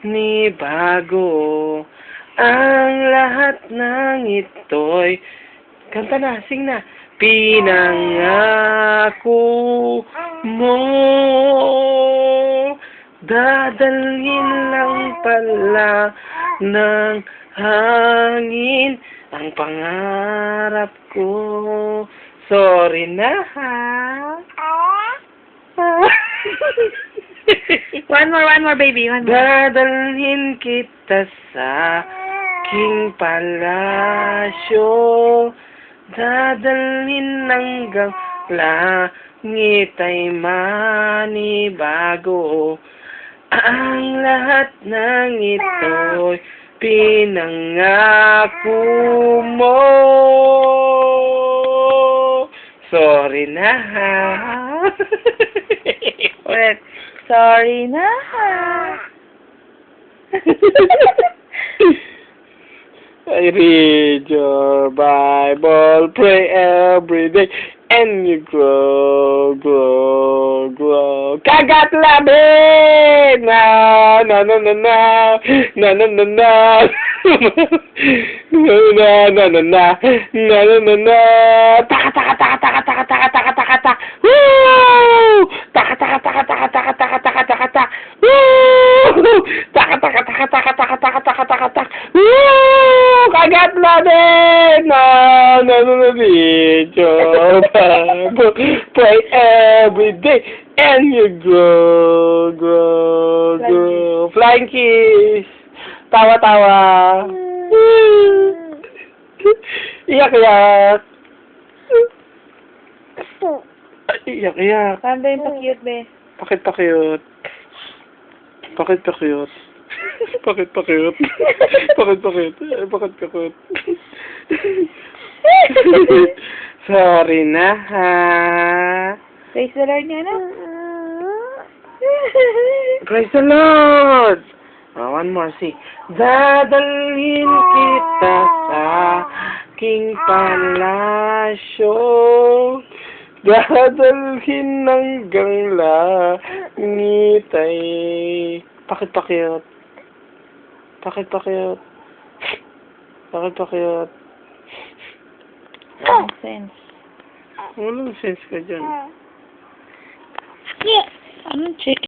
ni bago. Ang lahat ng ito'y, kanta na, sing na, pinangako mo. Dadalhin lang pala ng hangin ang pangarap ko. Sorry na, ha? One more, baby. One more. Dadalhin kita sa aking palasyo. Dadalhin hanggang langit ay manibago. Ang lahat ng ito'y pinangako mo. Sorry na, ha? Ulit. Sorry na. I read your Bible, pray every day, and you grow, grow, grow. Kagat labi! Na, na, na, na, na, na, na, na, na. Na, na, na, na, na, na, na, na. Taka, taka, taka, taka, taka, taka, taka, taka, taka. Woo! Taka, taka, taka, taka, taka, taka, taka, taka, taka. Woo! Taka, taka, taka, taka, taka, taka, taka, taka, taka. Woo! Kagat natin! Na video. Pray every day and you grow, grow, grow. Flying kiss. Tawa-tawa. Iyak-iyak. Iyak-iyak. Saan ba yung pa-cute, be? Pakit-pakit. Pakit-pakit. Pakit-pakit. Pakit-pakit. Pakit-pakit. Sorry na, ha? Praise the Lord nga na. Praise the Lord! One more, see. Dadalhin kita sa aking palasyo. Dadalhin hanggang langit ay... Pakit-pakit. Pakit-pakit. Pakit-pakit. Nonsense. Walang sense ka dyan. Anong chick?